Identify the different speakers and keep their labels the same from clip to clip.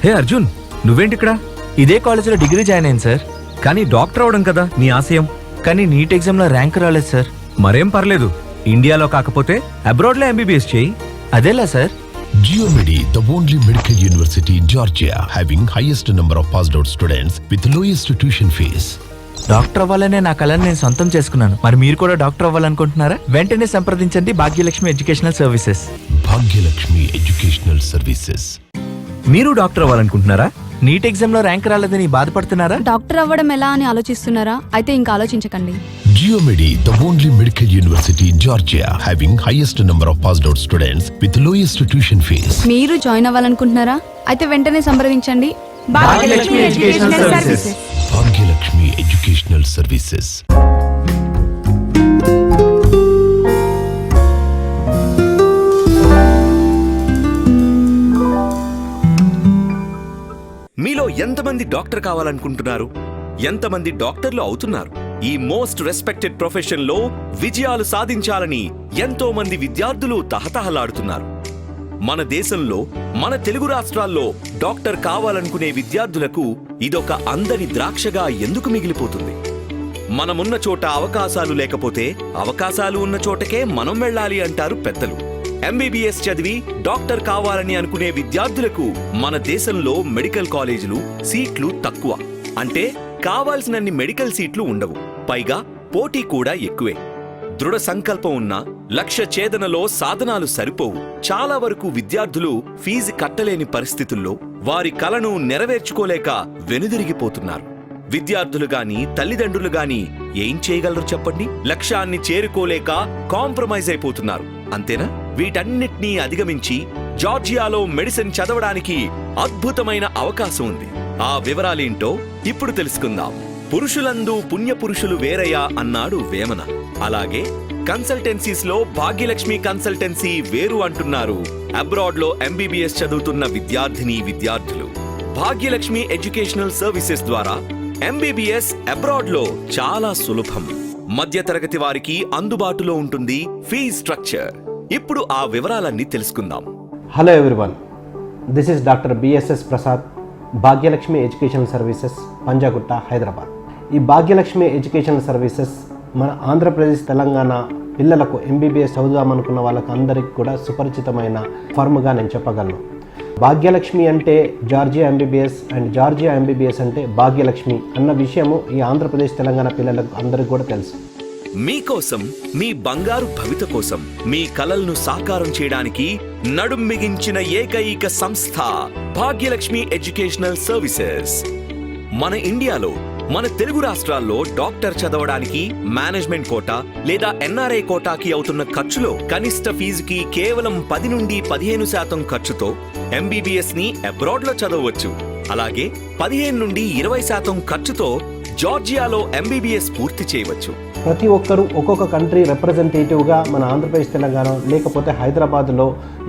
Speaker 1: హే అర్జున్, నువ్వేంటిక్కడ?
Speaker 2: ఇదే కాలేజీలో degree join అయింది సార్.
Speaker 1: కానీ డాక్టర్ అవడం కదా నీ ఆశయం.
Speaker 2: కానీ నీట్ ఎగ్జామ్లో ర్యాంక్ రాలేదు సార్.
Speaker 1: మరేం పర్లేదు, ఇండియాలో కాకపోతే అబ్రాడ్లో ఎంబీబీఎస్ చేయి.
Speaker 2: అదేలా sir?
Speaker 3: Geomedi, the only medical university in Georgia, having highest number of passed out students with lowest tuition fees.
Speaker 2: Doctor అవ్వాలనే నా కళను నేను సొంతం చేసుకున్నాను. మరి మీరు కూడా డాక్టర్ అవ్వాలనుకుంటున్నారా? వెంటనే సంప్రదించండి Bhagyalakshmi educational services.
Speaker 3: Bhagyalakshmi Educational Services.
Speaker 1: మీరు డాక్టర్ అవ్వాలనుకుంటున్నారా?
Speaker 2: నీట్ ఎగ్జామ్లో ర్యాంక్ రాలేదని బాధపడుతున్నారా?
Speaker 4: డాక్టర్ అవ్వడం ఎలా అని ఆలోచిస్తున్నారా? అయితే ఇంకా ఆలోచించకండి.
Speaker 3: Geomedi, the only medical university in Georgia, having highest number of passed out students with lowest tuition fees.
Speaker 4: మీరు జాయిన్ అవ్వాలనుకుంటున్నారా? అయితే వెంటనే సంప్రదించండి
Speaker 2: Bhagyalakshmi educational services.
Speaker 3: Bhagyalakshmi Educational Services.
Speaker 5: మీలో ఎంతమంది డాక్టర్ కావాలనుకుంటున్నారు? ఎంతమంది డాక్టర్లు అవుతున్నారు? ఈ మోస్ట్ రెస్పెక్టెడ్ ప్రొఫెషన్ లో విజయాలు సాధించాలని ఎంతో మంది విద్యార్థులు తహతహలాడుతున్నారు. మన దేశంలో, మన తెలుగు రాష్ట్రాల్లో డాక్టర్ కావాలనుకునే విద్యార్థులకు ఇదొక అందని ద్రాక్షగా ఎందుకు మిగిలిపోతుంది? మనమున్న చోట అవకాశాలు లేకపోతే అవకాశాలు ఉన్న చోటకే మనం వెళ్ళాలి అంటారు పెద్దలు. ఎంబీబీఎస్ చదివి డాక్టర్ కావాలని అనుకునే విద్యార్థులకు మన దేశంలో మెడికల్ కాలేజీలు సీట్లు తక్కువ. అంటే కావాల్సినన్ని మెడికల్ సీట్లు ఉండవు. పైగా పోటీ కూడా ఎక్కువే. దృఢ సంకల్పం ఉన్న లక్ష్య ఛేదనలో సాధనాలు సరిపోవు. చాలా వరకు విద్యార్థులు ఫీజు కట్టలేని పరిస్థితుల్లో వారి కలను నెరవేర్చుకోలేక వెనుదిరిగిపోతున్నారు. విద్యార్థులు గాని తల్లిదండ్రులు గాని ఏం చేయగలరు చెప్పండి? లక్ష్యాన్ని చేరుకోలేక కాంప్రమైజ్ అయిపోతున్నారు. అంతేనా? వీటన్నిటినీ అధిగమించి జార్జియాలో మెడిసిన్ చదవడానికి అద్భుతమైన అవకాశం ఉంది. ఆ వివరాలేంటో ఇప్పుడు తెలుసుకుందాం. పురుషులందు పుణ్యపురుషులు వేరయ్యా అన్నాడు వేమన. అలాగే కన్సల్టెన్సీస్ లో భాగ్యలక్ష్మి కన్సల్టెన్సీ వేరు అంటున్నారు అబ్రాడ్ లో ఎంబీబీఎస్ చదువుతున్న విద్యార్థులు. భాగ్యలక్ష్మి ఎడ్యుకేషనల్ సర్వీసెస్ ద్వారా ఎంబీబీఎస్ అబ్రాడ్ లో చాలా సులభం. మధ్యతరగతి వారికి అందుబాటులో ఉంటుంది ఫీజ్ స్ట్రక్చర్. ఇప్పుడు ఆ వివరాలన్నీ తెలుసుకుందాం.
Speaker 6: Hello everyone, this is doctor BSS Prasad, Bhagyalakshmi educational services, Panjagutta, Hyderabad. ఈ భాగ్యలక్ష్మి ఎడ్యుకేషనల్ సర్వీసెస్ మన ఆంధ్రప్రదేశ్, తెలంగాణ పిల్లలకు ఎంబీబీఎస్ చదువుదామనుకున్న వాళ్ళకు అందరికీ కూడా సుపరిచితమైన ఫర్మ్గా నేను చెప్పగలను. భాగ్యలక్ష్మి అంటే Georgia MBBS and Georgia MBBS అంటే భాగ్యలక్ష్మి అన్న విషయము ఈ ఆంధ్రప్రదేశ్, తెలంగాణ పిల్లలకు అందరికీ కూడా తెలుసు.
Speaker 5: మీకోసం, మీ బంగారు భవిత కోసం, మీ కలలను సాకారం చేయడానికి నడుం మిగించిన ఏకైక సంస్థ భాగ్యలక్ష్మి ఎడ్యుకేషనల్ సర్వీసెస్. మన ఇండియాలో, మన తెలుగు రాష్ట్రాల్లో డాక్టర్ చదవడానికి మేనేజ్మెంట్ కోటా లేదా ఎన్ఆర్ఐ కోటాకి అవుతున్న ఖర్చులో కనిష్ట ఫీజుకి కేవలం 10 నుండి 15% ఖర్చుతో ఎంబీబీఎస్ ని అబ్రాడ్ లో చదవవచ్చు. అలాగే 15 నుండి 20% ఖర్చుతో జార్జియాలో ఎంబీబీఎస్ పూర్తి చేయవచ్చు.
Speaker 6: ప్రతి ఒక్కరూ ఒక్కొక్క కంట్రీ రిప్రజెంటేటివ్గా మన ఆంధ్రప్రదేశ్, తెలంగాణ లేకపోతే హైదరాబాద్లో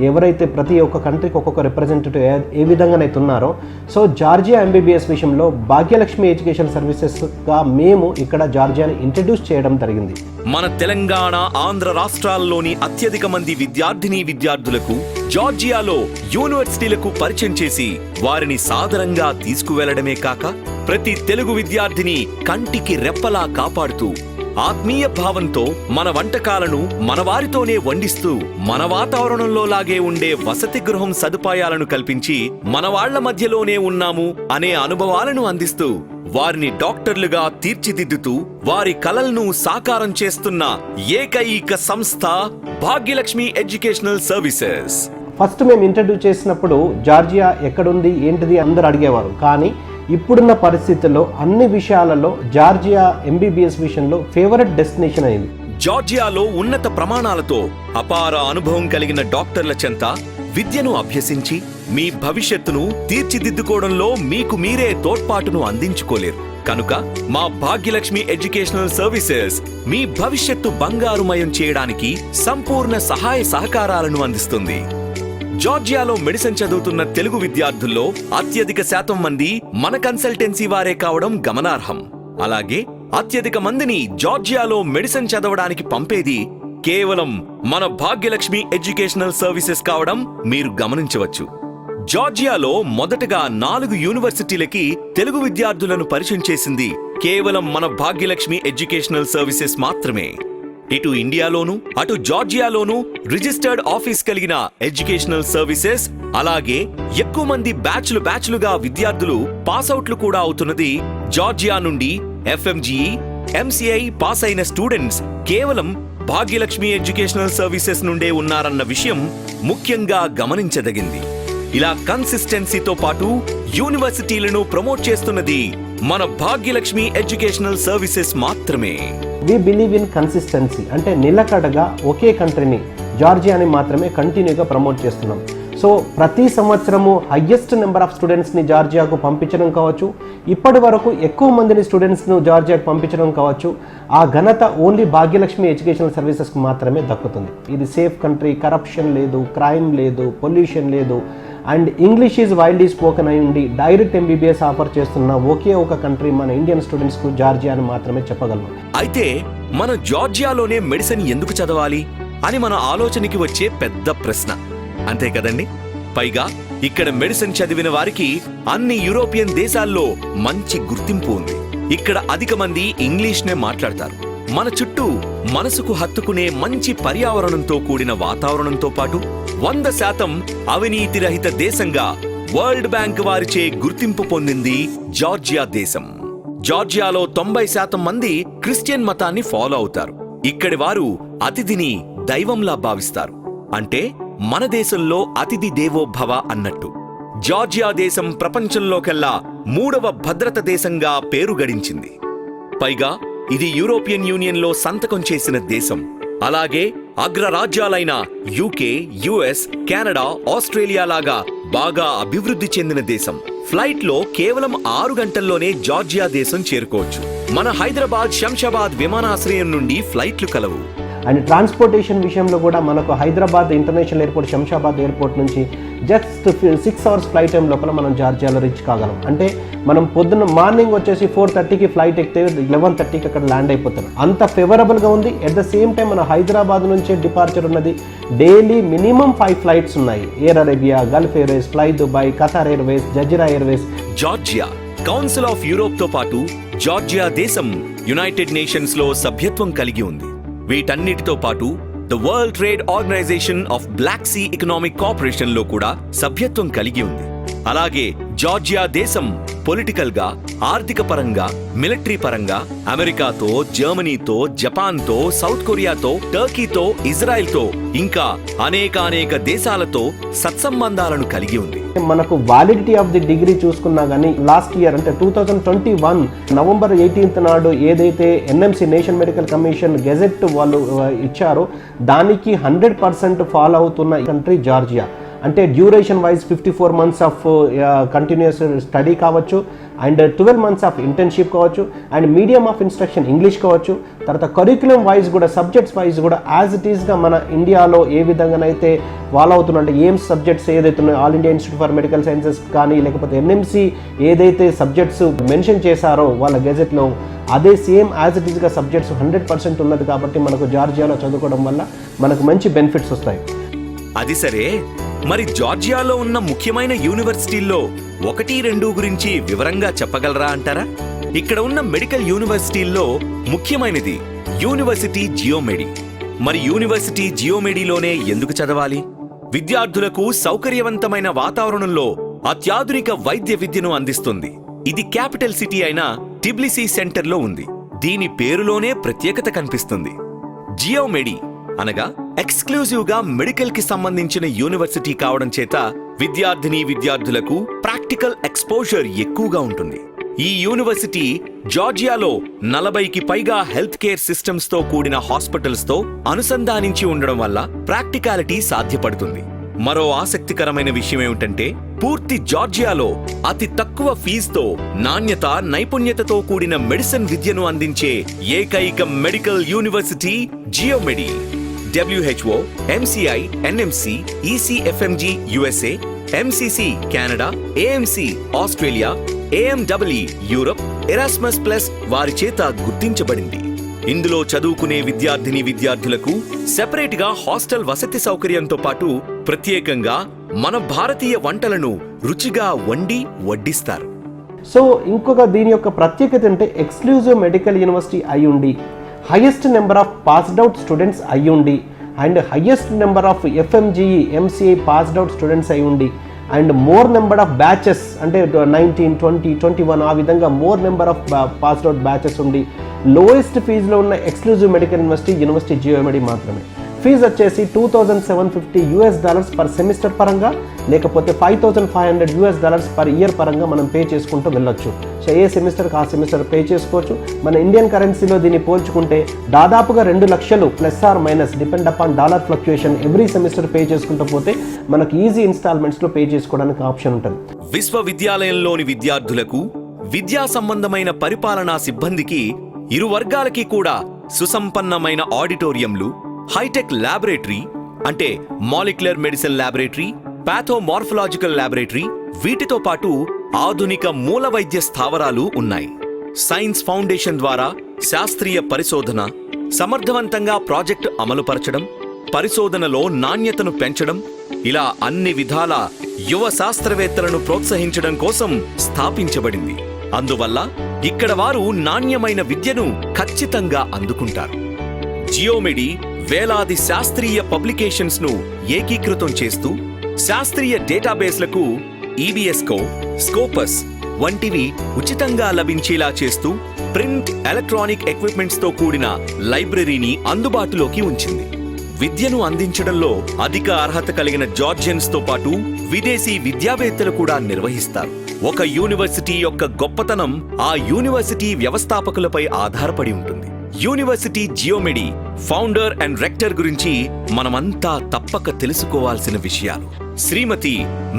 Speaker 6: ఎవరైతే ప్రతి ఒక్క కంట్రీకి ఒక్కొక్క రిప్రజెంటేటివ్ ఏ విధంగానైతే ఉన్నారో, సో జార్జియా ఎంబీబీఎస్ విషయంలో భాగ్యలక్ష్మి ఎడ్యుకేషన్ సర్వీసెస్గా మేము ఇక్కడ జార్జియాని ఇంట్రడ్యూస్ చేయడం జరిగింది.
Speaker 5: మన తెలంగాణ, ఆంధ్ర రాష్ట్రాల్లోని అత్యధిక మంది విద్యార్థులకు జార్జియాలో యూనివర్సిటీలకు పరిచయం చేసి వారిని సాదరంగా తీసుకువెళ్లడమే కాక ప్రతి తెలుగు విద్యార్థిని కంటికి రెప్పలా కాపాడుతూ ఆత్మీయ భావంతో మన వంటకాలను మన వారితోనే వండిస్తూ మన వాతావరణంలో లాగే ఉండే వసతి గృహం సదుపాయాలను కల్పించి మన వాళ్ల మధ్యలోనే ఉన్నాము అనే అనుభవాలను అందిస్తూ వారిని డాక్టర్లుగా తీర్చిదిద్దుతూ వారి కలలను సాకారం చేస్తున్న ఏకైక సంస్థ భాగ్యలక్ష్మి ఎడ్యుకేషనల్ సర్వీసెస్.
Speaker 6: ఫస్ట్ మేము ఇంట్రడ్యూస్ చేసినప్పుడు జార్జియా ఎక్కడుంది ఏంటిది అందరూ అడిగేవారు. కానీ ఇప్పుడున్న పరిస్థితుల్లో అన్ని విషయాలలో జార్జియా ఎంబీబీఎస్ విషయంలో ఫేవరెట్ డెస్టినేషన్ అయింది.
Speaker 5: జార్జియాలో ఉన్నత ప్రమాణాలతో అపార అనుభవం కలిగిన డాక్టర్ల చెంత విద్యను అభ్యసించి మీ భవిష్యత్తును తీర్చిదిద్దుకోవడంలో మీకు మీరే తోడ్పాటును అందించుకోలేరు. కనుక మా భాగ్యలక్ష్మి ఎడ్యుకేషనల్ సర్వీసెస్ మీ భవిష్యత్తు బంగారుమయం చేయడానికి సంపూర్ణ సహాయ సహకారాలను అందిస్తుంది. జార్జియాలో మెడిసిన్ చదువుతున్న తెలుగు విద్యార్థుల్లో అత్యధిక శాతం మంది మన కన్సల్టెన్సీ వారే కావడం గమనార్హం. అలాగే అత్యధిక మందిని జార్జియాలో మెడిసిన్ చదవడానికి పంపేది కేవలం మన భాగ్యలక్ష్మి ఎడ్యుకేషనల్ సర్వీసెస్ కావడం మీరు గమనించవచ్చు. జార్జియాలో మొదటగా 4 యూనివర్సిటీలకి తెలుగు విద్యార్థులను పరిచయం చేసింది కేవలం మన భాగ్యలక్ష్మి ఎడ్యుకేషనల్ సర్వీసెస్ మాత్రమే. ఇటు ఇండియాలోను అటు జార్జియాలోను రిజిస్టర్డ్ ఆఫీస్ కలిగిన ఎడ్యుకేషనల్ సర్వీసెస్, అలాగే ఎక్కువ మంది బ్యాచ్లుగా విద్యార్థులు పాస్అవుట్లు కూడా అవుతున్నది జార్జియా నుండి. FMGE, MCI పాస్ అయిన స్టూడెంట్స్ కేవలం భాగ్యలక్ష్మి ఎడ్యుకేషనల్ సర్వీసెస్ నుండే ఉన్నారన్న విషయం ముఖ్యంగా గమనించదగింది. ఇలా కన్సిస్టెన్సీతో పాటు యూనివర్సిటీలను ప్రమోట్ చేస్తున్నది మన భాగ్యలక్ష్మి ఎడ్యుకేషనల్ సర్వీసెస్ మాత్రమే.
Speaker 6: వి బిలీవ్ ఇన్ కన్సిస్టెన్సీ, అంటే నిలకడగా ఒకే కంట్రీని జార్జియాని మాత్రమే కంటిన్యూగా ప్రమోట్ చేస్తున్నాం. సో ప్రతి సంవత్సరము హయ్యెస్ట్ నెంబర్ ఆఫ్ స్టూడెంట్స్ని జార్జియాకు పంపించడం కావచ్చు, ఇప్పటి వరకు ఎక్కువ మందిని స్టూడెంట్స్ను జార్జియాకు పంపించడం కావచ్చు, ఆ ఘనత ఓన్లీ భాగ్యలక్ష్మి ఎడ్యుకేషనల్ సర్వీసెస్కి మాత్రమే దక్కుతుంది. ఇది సేఫ్ కంట్రీ, కరప్షన్ లేదు, క్రైమ్ లేదు, పొల్యూషన్ లేదు, and English is wildly spoken అయి ఉండి డైరెక్ట్ MBBS ఆఫర్ చేస్తున్న ఒకే ఒక కంట్రీ మన ఇండియన్ స్టూడెంట్స్కు జార్జియా అని మాత్రమే చెప్పగలను.
Speaker 5: అయితే మన జార్జియాలోనే మెడిసిన్ ఎందుకు చదవాలి అని మన ఆలోచనకి వచ్చే పెద్ద ప్రశ్న, అంతే కదండి? పైగా ఇక్కడ మెడిసిన్ చదివిన వారికి అన్ని యూరోపియన్ దేశాల్లో మంచి గుర్తింపు ఉంది. ఇక్కడ అధిక మంది ఇంగ్లీష్నే మాట్లాడతారు. మన చుట్టూ మనసుకు హత్తుకునే మంచి పర్యావరణంతో కూడిన వాతావరణంతో పాటు 100% అవినీతి రహిత దేశంగా వరల్డ్ బ్యాంక్ వారిచే గుర్తింపు పొందింది జార్జియా దేశం. జార్జియాలో 90% మంది క్రిస్టియన్ మతాన్ని ఫాలో అవుతారు. ఇక్కడి వారు అతిథిని దైవంలా భావిస్తారు. అంటే మన దేశంలో అతిథి దేవో భవ అన్నట్టు. జార్జియా దేశం ప్రపంచంలోకెల్లా 3వ భద్రత దేశంగా పేరు గడించింది. పైగా ఇది యూరోపియన్ యూనియన్లో సంతకం చేసిన దేశం. అలాగే అగ్రరాజ్యాలైన UK, US, కెనడా, ఆస్ట్రేలియా లాగా బాగా అభివృద్ధి చెందిన దేశం. ఫ్లైట్లో కేవలం 6 గంటల్లోనే జార్జియా దేశం చేరుకోవచ్చు. మన హైదరాబాద్ శంషాబాద్ విమానాశ్రయం నుండి ఫ్లైట్లు కలవు.
Speaker 6: అండ్ ట్రాన్స్పోర్టేషన్ విషయంలో కూడా మనకు Hyderabad international airport, Shamshabad airport నుంచి జస్ట్ 6 అవర్స్ ఫ్లైట్ టైం లోపల మనం జార్జియాలో రీచ్ కాగలం. అంటే మనం పొద్దున్న మార్నింగ్ వచ్చేసి 4:30కి ఫ్లైట్ ఎక్కితే 11:30కి అక్కడ ల్యాండ్ అయిపోతాం. అంత ఫేవరబుల్గా ఉంది. ఎట్ ద సేమ్ టైం మన హైదరాబాద్ నుంచే డిపార్చర్ ఉన్నది. డైలీ మినిమం 5 ఫ్లైట్స్ ఉన్నాయి. Air Arabia, Gulf Airways, fly Dubai, Qatar Airways, Jazeera Airways.
Speaker 5: Georgia council of Europe తో పాటు జార్జియా దేశం యునైటెడ్ నేషన్స్ లో సభ్యత్వం కలిగి ఉంది. వీటన్నిటితో పాటు the World Trade Organization of Black Sea Economic Corporation లో కూడా సభ్యత్వం కలిగి ఉంది. అలాగే జార్జియా దేశం పొలిటికల్ గా, ఆర్థిక పరంగా, మిలిటరీ పరంగా అమెరికాతో, జర్మనీతో, జపాన్తో, సౌత్ కొరియాతో, టర్కీతో, ఇజ్రాయెల్తో ఇంకా అనేక దేశాలతో సత్సంబంధాలను కలిగి ఉంది.
Speaker 6: మనకు వాలిడిటీ ఆఫ్ ది డిగ్రీ చూసుకున్నా కానీ లాస్ట్ ఇయర్ అంటే 2021 నవంబర్ 18th నాడు ఏదైతే NMC national medical commission gazette వాళ్ళు ఇచ్చారో దానికి 100% ఫాలో అవుతున్న కంట్రీ జార్జియా. అంటే duration wise 54 months of continuous study కావచ్చు, అండ్ 12 months ఆఫ్ ఇంటర్న్షిప్ కావచ్చు, and medium of instruction English కావచ్చు. తర్వాత కరిక్యులం వైజ్ కూడా, సబ్జెక్ట్స్ వైజ్ కూడా యాజ్ ఇట్ ఈస్గా మన ఇండియాలో ఏ విధంగానైతే ఫాలో అవుతున్నా, అంటే ఏం సబ్జెక్ట్స్ ఏదైతే ఉన్నాయో all India institute for medical sciences కానీ లేకపోతే NMC ఏదైతే సబ్జెక్ట్స్ మెన్షన్ చేశారో వాళ్ళ గెజెట్లో, అదే సేమ్ యాజ్ ఇట్ ఈస్గా సబ్జెక్ట్స్ 100% ఉన్నది. కాబట్టి మనకు జార్జియాలో చదువుకోవడం వల్ల మనకు మంచి బెనిఫిట్స్ వస్తాయి.
Speaker 5: అది సరే, మరి జార్జియాలో ఉన్న ముఖ్యమైన యూనివర్సిటీల్లో 1-2 గురించి వివరంగా చెప్పగలరా అంటారా? ఇక్కడ ఉన్న మెడికల్ యూనివర్సిటీల్లో ముఖ్యమైనది యూనివర్సిటీ జియోమెడి. మరి యూనివర్సిటీ జియోమెడిలోనే ఎందుకు చదవాలి? విద్యార్థులకు సౌకర్యవంతమైన వాతావరణంలో అత్యాధునిక వైద్య విద్యను అందిస్తుంది. ఇది క్యాపిటల్ సిటీ అయిన టిబ్లిసీ సెంటర్లో ఉంది. దీని పేరులోనే ప్రత్యేకత కనిపిస్తుంది. జియోమెడి అనగా ఎక్స్క్లూజివ్ గా మెడికల్ కి సంబంధించిన యూనివర్సిటీ కావడం చేత విద్యార్థులకు ప్రాక్టికల్ ఎక్స్పోజర్ ఎక్కువగా ఉంటుంది. ఈ యూనివర్సిటీ జార్జియాలో 40కి పైగా హెల్త్ కేర్ సిస్టమ్స్ తో కూడిన హాస్పిటల్స్ తో అనుసంధానించి ఉండడం వల్ల ప్రాక్టికాలిటీ సాధ్యపడుతుంది. మరో ఆసక్తికరమైన విషయం ఏమిటంటే, పూర్తి జార్జియాలో అతి తక్కువ ఫీజుతో నాణ్యత, నైపుణ్యతతో కూడిన మెడిసిన్ విద్యను అందించే ఏకైక medical university GeoMed. WHO, MCI, NMC, ECFMG USA, MCC Canada, AMC Australia, AMWE Europe, Erasmus plus వారి చేత గుర్తించబడింది. ఇందులో చదువుకునే విద్యార్థులకు సెపరేట్ గా హాస్టల్ వసతి సౌకర్యంతో పాటు ప్రత్యేకంగా మన భారతీయ వంటలను రుచిగా వండి వడ్డిస్తారు.
Speaker 6: సో ఇంకొక దీని యొక్క ప్రత్యేకత అంటే ఎక్స్క్లూజివ్ మెడికల్ యూనివర్సిటీ అయ్యుండి, highest number of passed out students అయ్యుండి, and highest number of FMGE MCI passed out students అయ్యుండి, and more number of batches అంటే 19, 20, 21 ఆ విధంగా more number of passed out batches ఉండి, లోయెస్ట్ ఫీజులో ఉన్న ఎక్స్క్లూజివ్ మెడికల్ యూనివర్సిటీ GeoMed మాత్రమే. Fee వచ్చేసి $2,750 పర్ సెమిస్టర్ పరంగా, లేకపోతే $5,500 పర్ ఇయర్ పరంగా మనం పే చేసుకుంటూ వెళ్ళొచ్చు. సో ఏ సెమిస్టర్కి ఆ సెమిస్టర్ పే చేసుకోవచ్చు. మన ఇండియన్ కరెన్సీలో దీన్ని పోల్చుకుంటే దాదాపుగా 2 లక్షలు ± depend upon dollar fluctuation every semester pay చేసుకుంటూ పోతే మనకు ఈజీ ఇన్స్టాల్మెంట్స్లో పే చేసుకోవడానికి ఆప్షన్ ఉంటుంది.
Speaker 5: విశ్వవిద్యాలయంలోని విద్యార్థులకు, విద్యా సంబంధమైన పరిపాలనా సిబ్బందికి ఇరు వర్గాలకి కూడా సుసంపన్నమైన ఆడిటోరియంలు, హైటెక్ ల్యాబొరేటరీ అంటే మాలిక్యులర్ మెడిసిన్ ల్యాబొరేటరీ, పాథోమార్ఫలాజికల్ ల్యాబొరేటరీ, వీటితో పాటు ఆధునిక మూల వైద్య స్థావరాలు ఉన్నాయి. సైన్స్ ఫౌండేషన్ ద్వారా శాస్త్రీయ పరిశోధన, సమర్థవంతంగా ప్రాజెక్టు అమలుపరచడం, పరిశోధనలో నాణ్యతను పెంచడం, ఇలా అన్ని విధాల యువ శాస్త్రవేత్తలను ప్రోత్సహించడం కోసం స్థాపించబడింది. అందువల్ల ఇక్కడ వారు నాణ్యమైన విద్యను ఖచ్చితంగా అందుకుంటారు. జియోమెడి వేలాది శాస్త్రీయ పబ్లికేషన్స్ ను ఏకీకృతం చేస్తూ శాస్త్రీయ డేటాబేస్లకు EBSCO, స్కోపస్ వంటివి ఉచితంగా లభించేలా చేస్తూ ప్రింట్, ఎలక్ట్రానిక్ ఎక్విప్మెంట్స్ తో కూడిన లైబ్రరీని అందుబాటులోకి ఉంచింది. విద్యను అందించడంలో అధిక అర్హత కలిగిన జార్జియన్స్ తో పాటు విదేశీ విద్యావేత్తలు కూడా నిర్వహిస్తారు. ఒక యూనివర్సిటీ యొక్క గొప్పతనం ఆ యూనివర్సిటీ వ్యవస్థాపకులపై ఆధారపడి ఉంటుంది. యూనివర్సిటీ జియోమెడి ఫౌండర్ అండ్ రెక్టర్ గురించి మనమంతా తప్పక తెలుసుకోవాల్సిన విషయాలు. శ్రీమతి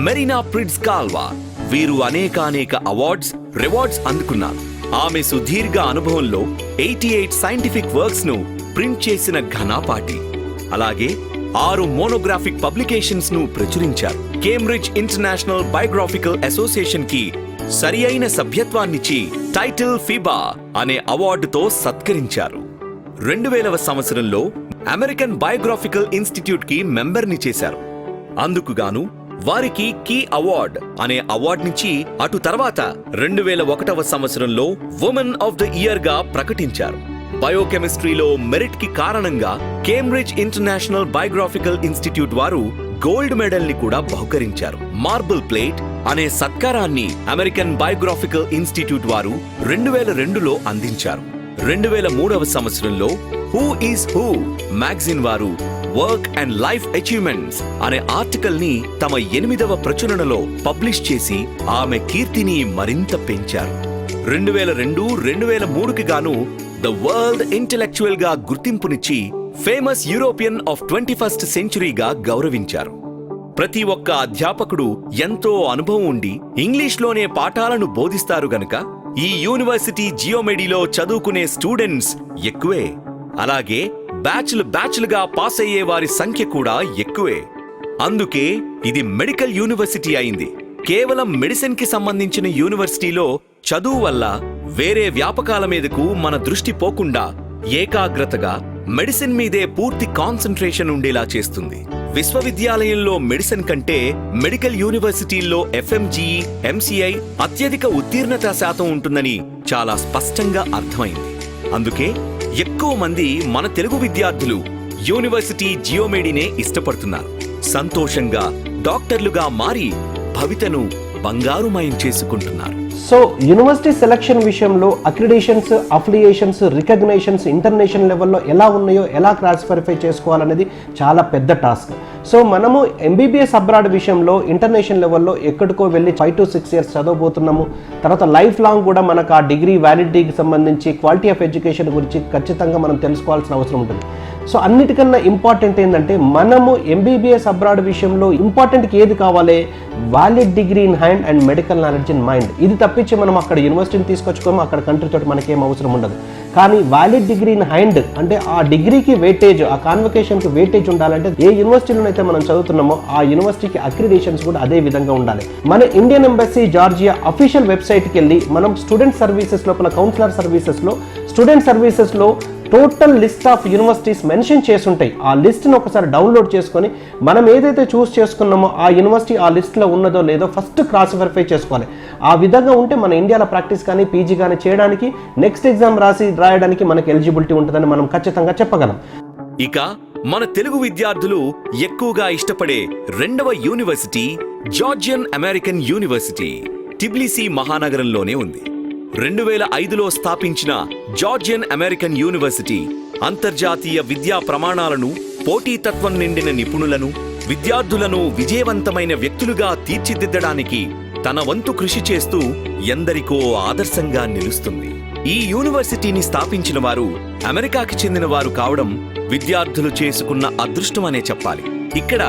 Speaker 5: మెరీనా ప్రిట్జ్-కాల్వా, వీరు అనేక అవార్డ్స్, రివార్డ్స్ అందుకున్నారు. ఆమె సుదీర్ఘ అనుభవంలో 88 సైంటిఫిక్ వర్క్స్ ను ప్రింట్ చేసిన ఘనాపాటి. అలాగే 6 మోనోగ్రాఫిక్ పబ్లికేషన్స్ ను ప్రచురించారు. కేంబ్రిడ్జ్ ఇంటర్నేషనల్ బయోగ్రాఫికల్ అసోసియేషన్ కి సరి అయిన సభ్యత్వాన్నిచ్చి టైటిల్ ఫిబా అనే అవార్డుతో సత్కరించారు. 2000వ సంవత్సరంలో అమెరికన్ బయోగ్రాఫికల్ ఇన్స్టిట్యూట్ కి మెంబర్ని చేశారు. అందుకుగాను వారికి కీ అవార్డ్ అనే అవార్డునిచ్చి అటు తర్వాత 2001వ సంవత్సరంలో వుమెన్ ఆఫ్ ద ఇయర్ గా ప్రకటించారు. బయోకెమిస్ట్రీలో మెరిట్ కి కారణంగా కేంబ్రిడ్జ్ ఇంటర్నేషనల్ బయోగ్రాఫికల్ ఇన్స్టిట్యూట్ వారు గోల్డ్ మెడల్ ని కూడా బహుకరించారు. మార్బుల్ ప్లేట్ అనే సత్కారాన్ని అమెరికన్ బయోగ్రాఫికల్ ఇన్స్టిట్యూట్ వారు 2002లో అందించారు. 2003వ సంవత్సరంలో హూ ఈస్ హూ మ్యాగజైన్ వారు వర్క్ అండ్ లైఫ్ అచీవ్మెంట్స్ అనే ఆర్టికల్ ని తమ 8వ ప్రచురణలో పబ్లిష్ చేసి ఆమె కీర్తిని మరింత పెంచారు. 2002, 2003కి గాను ద వరల్డ్ ఇంటెలెక్చువల్ గా గుర్తింపునిచ్చి ఫేమస్ యూరోపియన్ ఆఫ్ 21st సెంచురీగా గౌరవించారు. ప్రతి ఒక్క అధ్యాపకుడు ఎంతో అనుభవం ఉండి ఇంగ్లీష్లోనే పాఠాలను బోధిస్తారు గనుక ఈ యూనివర్సిటీ జియోమెడిలో చదువుకునే స్టూడెంట్స్ ఎక్కువే. అలాగే బ్యాచ్లుగా పాస్ అయ్యే వారి సంఖ్య కూడా ఎక్కువే. అందుకే ఇది మెడికల్ యూనివర్సిటీ అయింది. కేవలం మెడిసిన్ కి సంబంధించిన యూనివర్సిటీలో చదువు వల్ల వేరే వ్యాపకాల మీదకు మన దృష్టి పోకుండా ఏకాగ్రతగా మెడిసిన్ మీదే పూర్తి కాన్సంట్రేషన్ ఉండేలా చేస్తుంది. విశ్వవిద్యాలయంలో మెడిసిన్ కంటే మెడికల్ యూనివర్సిటీల్లో FMGE, MCI అత్యధిక ఉత్తీర్ణత శాతం ఉంటుందని చాలా స్పష్టంగా అర్థమైంది. అందుకే ఎక్కువ మంది మన తెలుగు విద్యార్థులు యూనివర్సిటీ జియోమెడినే ఇష్టపడుతున్నారు. సంతోషంగా డాక్టర్లుగా మారి భవితను బంగారుమయం చేసుకుంటున్నారు.
Speaker 6: సో యూనివర్సిటీ సెలక్షన్ విషయంలో అక్రిడేషన్స్, అఫిలియేషన్స్, రికగ్నేషన్స్ ఇంటర్నేషనల్ లెవెల్లో ఎలా ఉన్నాయో ఎలా క్రాస్ వెరిఫై చేసుకోవాలనేది చాలా పెద్ద టాస్క్. సో మనము MBBS అబ్రాడ్ విషయంలో ఇంటర్నేషనల్ లెవెల్లో ఎక్కడికో వెళ్ళి 5 to 6 years చదవబోతున్నాము. తర్వాత లైఫ్ లాంగ్ కూడా మనకు ఆ డిగ్రీ వ్యాలిడిటీకి సంబంధించి క్వాలిటీ ఆఫ్ ఎడ్యుకేషన్ గురించి ఖచ్చితంగా మనం తెలుసుకోవాల్సిన అవసరం ఉంటుంది. సో అన్నిటికన్నా ఇంపార్టెంట్ ఏంటంటే మనము MBBS అబ్రాడ్ విషయంలో ఇంపార్టెంట్కి ఏది కావాలి? Valid degree in hand and medical knowledge in mind. ఇది తప్పించి మనం అక్కడ యూనివర్సిటీని తీసుకొచ్చుకోము, అక్కడ కంట్రీతో మనకేం అవసరం ఉండదు. కానీ వ్యాలిడ్ డిగ్రీ ఇన్ హ్యాండ్ అంటే ఆ డిగ్రీకి వెయిటేజ్, ఆ కాన్వకేషన్కి వెయిటేజ్ ఉండాలంటే ఏ యూనివర్సిటీలో అయితే మనం చదువుతున్నామో ఆ యూనివర్సిటీకి అక్రిడేషన్స్ కూడా అదే విధంగా ఉండాలి. మన ఇండియన్ ఎంబసీ జార్జియా అఫీషియల్ వెబ్సైట్కి వెళ్ళి మనం స్టూడెంట్ సర్వీసెస్ లోపల కౌన్సిలర్ సర్వీసెస్లో స్టూడెంట్ సర్వీసెస్లో total list of universities mention చేసి ఉంటాయి. ఆ లిస్ట్ని ఒకసారి డౌన్లోడ్ చేసుకొని మనం ఏదైతే చూస్ చేసుకున్నామో ఆ యూనివర్సిటీ ఆ లిస్ట్లో ఉన్నదో లేదో ఫస్ట్ క్రాస్ వెరిఫై చేసుకోవాలి. ఆ విధంగా ఉంటే మన ఇండియాలో ప్రాక్టీస్ కానీ పీజీ కానీ చేయడానికి నెక్స్ట్ ఎగ్జామ్ రాయడానికి మనకి ఎలిజిబిలిటీ ఉంటుందని మనం ఖచ్చితంగా చెప్పగలం.
Speaker 5: ఇక మన తెలుగు విద్యార్థులు ఎక్కువగా ఇష్టపడే రెండవ university Georgian American university Tbilisi మహానగరంలోనే ఉంది. 2005లో స్థాపించిన జార్జియన్ అమెరికన్ యూనివర్సిటీ అంతర్జాతీయ విద్యా ప్రమాణాలను, పోటీతత్వం నిండిన నిపుణులను, విద్యార్థులను విజయవంతమైన వ్యక్తులుగా తీర్చిదిద్దడానికి తన వంతు కృషి చేస్తూ ఎందరికో ఆదర్శంగా నిలుస్తుంది. ఈ యూనివర్సిటీని స్థాపించిన వారు అమెరికాకి చెందిన వారు కావడం విద్యార్థులు చేసుకున్న అదృష్టం అనే చెప్పాలి. ఇక్కడ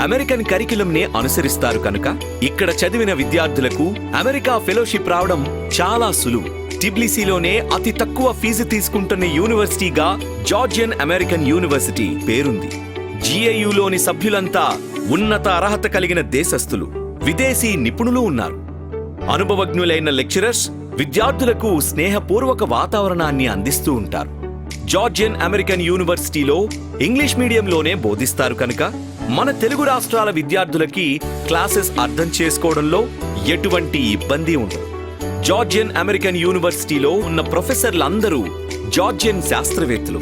Speaker 5: అమెరికన్ కరిక్యులంనే అనుసరిస్తారు కనుక ఇక్కడ చదివిన విద్యార్థులకు అమెరికా ఫెలోషిప్ రావడం చాలా సులువు. టిబ్లిసీలోనే అతి తక్కువ ఫీజు తీసుకుంటున్న యూనివర్సిటీగా జార్జియన్ అమెరికన్ యూనివర్సిటీ పేరుంది. జిఏయులోని సభ్యులంతా ఉన్నత అర్హత కలిగిన దేశస్థులు, విదేశీ నిపుణులు ఉన్నారు. అనుభవజ్ఞులైన లెక్చరర్స్ విద్యార్థులకు స్నేహపూర్వక వాతావరణాన్ని అందిస్తూ ఉంటారు. జార్జియన్ అమెరికన్ యూనివర్సిటీలో ఇంగ్లీష్ మీడియంలోనే బోధిస్తారు కనుక మన తెలుగు రాష్ట్రాల విద్యార్థులకి క్లాసెస్ అర్థం చేసుకోవడంలో ఎటువంటి ఇబ్బంది ఉండదు. జార్జియన్ అమెరికన్ యూనివర్సిటీలో ఉన్న ప్రొఫెసర్లందరూ జార్జియన్ శాస్త్రవేత్తలు.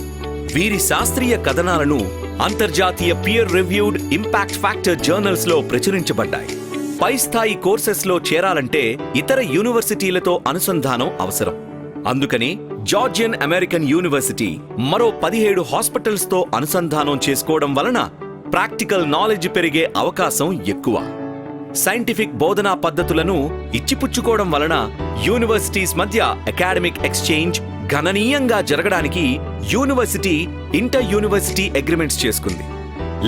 Speaker 5: వీరి శాస్త్రీయ కథనాలను అంతర్జాతీయ peer reviewed impact factor journals లో ప్రచురించబడ్డాయి. పై స్థాయి కోర్సెస్ లో చేరాలంటే ఇతర యూనివర్సిటీలతో అనుసంధానం అవసరం. అందుకని జార్జియన్ అమెరికన్ యూనివర్సిటీ మరో 17 హాస్పిటల్స్ తో అనుసంధానం చేసుకోవడం వలన ప్రాక్టికల్ నాలెడ్జ్ పెరిగే అవకాశం ఎక్కువ. సైంటిఫిక్ బోధనా పద్ధతులను ఇచ్చిపుచ్చుకోవడం వలన యూనివర్సిటీస్ మధ్య అకాడమిక్ ఎక్స్చేంజ్ గణనీయంగా జరగడానికి యూనివర్సిటీ ఇంటర్ యూనివర్సిటీ అగ్రిమెంట్స్ చేసుకుంది.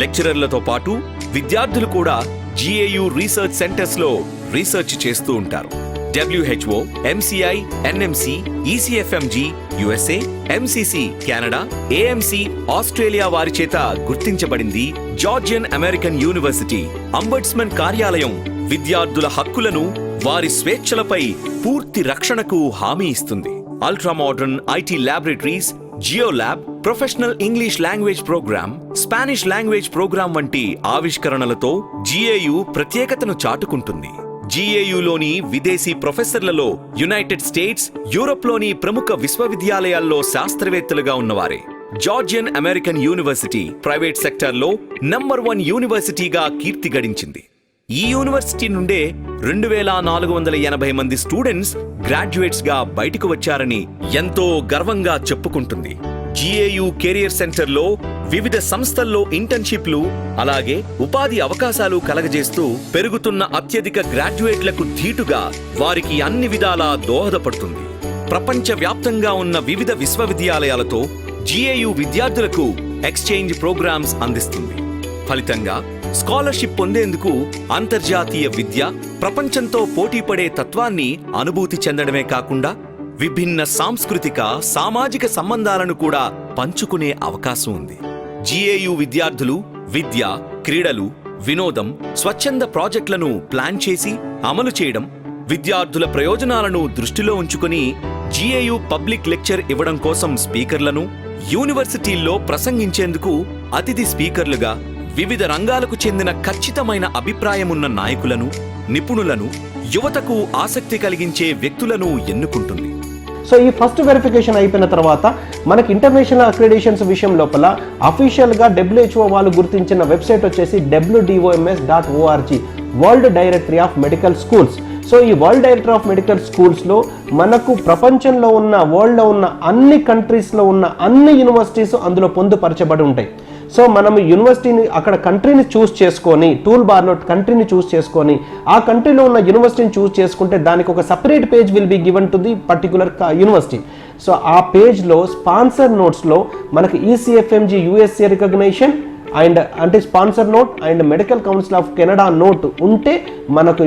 Speaker 5: లెక్చరర్లతో పాటు విద్యార్థులు కూడా జిఏయు రీసెర్చ్ సెంటర్స్ లో రీసెర్చ్ చేస్తూ ఉంటారు. WHO, MCI, NMC, ECFMG USA, MCC Canada, AMC Australia వారి చేత గుర్తించబడింది జార్జియన్ అమెరికన్ యూనివర్సిటీ. అంబడ్స్మన్ కార్యాలయం విద్యార్థుల హక్కులను, వారి స్వేచ్ఛలపై పూర్తి రక్షణకు హామీ ఇస్తుంది. Ultra modern IT laboratories, geo lab, professional English language program, Spanish language program వంటి ఆవిష్కరణలతో జిఏయు ప్రత్యేకతను చాటుకుంటుంది. జిఏయులోని విదేశీ ప్రొఫెసర్లలో యునైటెడ్ స్టేట్స్, యూరోప్లోని ప్రముఖ విశ్వవిద్యాలయాల్లో శాస్త్రవేత్తలుగా ఉన్నవారే. జార్జియన్ అమెరికన్ యూనివర్సిటీ ప్రైవేట్ సెక్టార్లో నంబర్ 1 యూనివర్సిటీగా కీర్తి గడించింది. ఈ యూనివర్సిటీ నుండే 2480 మంది స్టూడెంట్స్ గ్రాడ్యుయేట్స్ గా బయటకు వచ్చారని ఎంతో గర్వంగా చెప్పుకుంటుంది. జిఏయు కెరియర్ సెంటర్లో వివిధ సంస్థల్లో ఇంటర్న్షిప్లు, అలాగే ఉపాధి అవకాశాలు కలగజేస్తూ పెరుగుతున్న అత్యధిక గ్రాడ్యుయేట్లకు ధీటుగా వారికి అన్ని విధాలా దోహదపడుతుంది. ప్రపంచవ్యాప్తంగా ఉన్న వివిధ విశ్వవిద్యాలయాలతో జిఏయు విద్యార్థులకు ఎక్స్చేంజ్ ప్రోగ్రామ్స్ అందిస్తుంది. ఫలితంగా స్కాలర్షిప్ పొందేందుకు అంతర్జాతీయ విద్య, ప్రపంచంతో పోటీపడే తత్వాన్ని అనుభూతి చెందడమే కాకుండా విభిన్న సాంస్కృతిక, సామాజిక సంబంధాలను కూడా పంచుకునే అవకాశం ఉంది. జిఏయు విద్యార్థులు విద్య, క్రీడలు, వినోదం, స్వచ్ఛంద ప్రాజెక్టులను ప్లాన్ చేసి అమలు చేయడం, విద్యార్థుల ప్రయోజనాలను దృష్టిలో ఉంచుకుని జిఏయు పబ్లిక్ లెక్చర్ ఇవ్వడం కోసం స్పీకర్లను, యూనివర్సిటీల్లో ప్రసంగించేందుకు అతిథి స్పీకర్లుగా వివిధ రంగాలకు చెందిన ఖచ్చితమైన అభిప్రాయమున్న నాయకులను, నిపుణులను, యువతకు ఆసక్తి కలిగించే వ్యక్తులను ఎన్నుకుంటుంది.
Speaker 6: సో ఈ ఫస్ట్ వెరిఫికేషన్ అయిపోయిన తర్వాత మనకి ఇంటర్నేషనల్ అక్రిడేషన్స్ విషయం లోపల అఫీషియల్గా WHO వాళ్ళు గుర్తించిన వెబ్సైట్ వచ్చేసి WDOMS.org, world directory of medical schools. So ఈ వరల్డ్ డైరెక్టరీ ఆఫ్ మెడికల్ స్కూల్స్లో మనకు ప్రపంచంలో ఉన్న, వరల్డ్లో ఉన్న అన్ని కంట్రీస్లో ఉన్న అన్ని యూనివర్సిటీస్ అందులో పొందుపరచబడి ఉంటాయి. సో మనం యూనివర్సిటీని అక్కడ కంట్రీని చూస్ చేసుకొని, టూల్ బార్లో కంట్రీని చూస్ చేసుకొని ఆ కంట్రీలో ఉన్న యూనివర్సిటీని చూస్ చేసుకుంటే దానికి ఒక separate page will be given to the particular university. So ఆ పేజ్లో స్పాన్సర్ నోట్స్లో మనకి ECFMG USA రికగ్నేషన్ అండ్ అంటే sponsor note and medical council of Canada note ఉంటే మనకు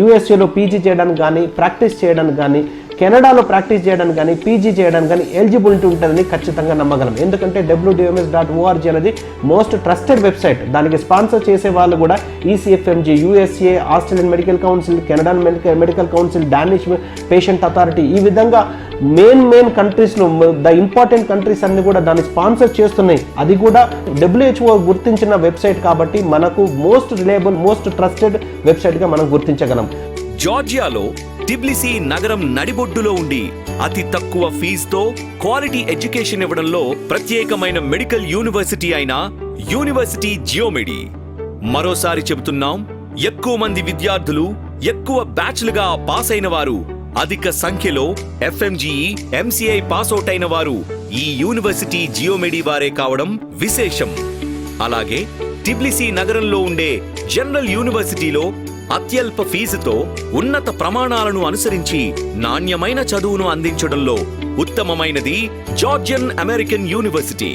Speaker 6: USAలో పీజీ చేయడానికి కానీ, ప్రాక్టీస్ చేయడానికి కానీ కెనడాలో ప్రాక్టీస్ చేయడానికి కానీ పీజీ చేయడానికి కానీ ఎలిజిబిలిటీ ఉంటుందని ఖచ్చితంగా నమ్మగలం. ఎందుకంటే WDMS.org అనేది మోస్ట్ ట్రస్టెడ్ వెబ్సైట్. దానికి స్పాన్సర్ చేసే వాళ్ళు కూడా ECFMG, USA, Australian medical council, Canadian medical council, Danish patient authority, ఈ విధంగా మెయిన్ కంట్రీస్లో ద ఇంపార్టెంట్ కంట్రీస్ అన్ని కూడా దాన్ని స్పాన్సర్ చేస్తున్నాయి. అది కూడా WHO గుర్తించిన వెబ్సైట్ కాబట్టి మనకు మోస్ట్ రిలయబుల్, మోస్ట్ ట్రస్టెడ్ వెబ్సైట్గా మనం గుర్తించగలం.
Speaker 5: జార్జియాలో టిబ్లిసీ నగరం నడిబొడ్డులో ఉండి అతి తక్కువ ఫీజుతో క్వాలిటీ ఎడ్యుకేషన్ ఇవ్వడంలో ప్రత్యేకమైన మెడికల్ యూనివర్సిటీ అయిన యూనివర్సిటీ జియోమెడి. మరోసారి చెబుతున్నాం, ఎక్కువ మంది విద్యార్థులు, ఎక్కువ బ్యాచ్లుగా పాస్ అయిన వారు, అధిక సంఖ్యలో FMGE, MCI పాస్అవుట్ అయిన వారు ఈ యూనివర్సిటీ జియోమెడి వారే కావడం విశేషం. అలాగే టిబ్లిసీ నగరంలో ఉండే జనరల్ యూనివర్సిటీలో అత్యల్ప ఫీజుతో ఉన్నత ప్రమాణాలను అనుసరించి నాణ్యమైన చదువును అందించడంలో ఉత్తమమైనది జార్జియన్ అమెరికన్ యూనివర్సిటీ.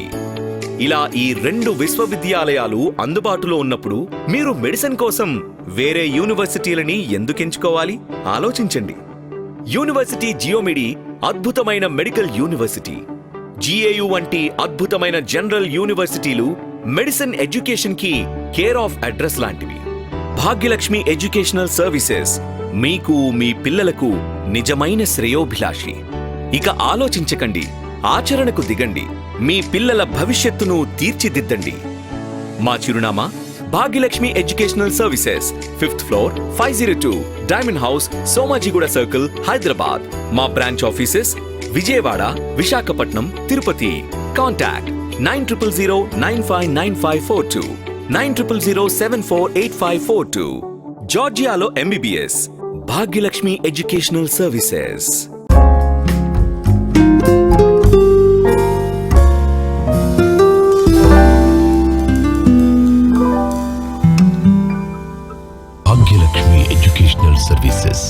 Speaker 5: ఇలా ఈ 2 విశ్వవిద్యాలయాలు అందుబాటులో ఉన్నప్పుడు మీరు మెడిసిన్ కోసం వేరే యూనివర్సిటీలని ఎందుకు ఎంచుకోవాలి? ఆలోచించండి. యూనివర్సిటీ జియోమెడి అద్భుతమైన మెడికల్ యూనివర్సిటీ. GAU వంటి అద్భుతమైన జనరల్ యూనివర్సిటీలు మెడిసిన్ ఎడ్యుకేషన్ కి కేర్ ఆఫ్ అడ్రస్ లాంటివి. భాగ్యలక్ష్మి ఎడ్యుకేషనల్ సర్వీసెస్ మీకు, మీ పిల్లలకు నిజమైన శ్రేయోభిలాషి. ఇక ఆలోచించకండి, ఆచరణకు దిగండి. మీ పిల్లల భవిష్యత్తును తీర్చిదిద్దండి. మా చిరునామా Bhagyalakshmi educational services, 5th floor, 502 diamond house, Somajiguda circle, Hyderabad. మా branch offices Vijayawada, Visakhapatnam, Tirupati. Contact 9009599542, 9000748542. జార్జియాలో MBBS Bhagyalakshmi educational services.
Speaker 3: Bhagyalakshmi educational services.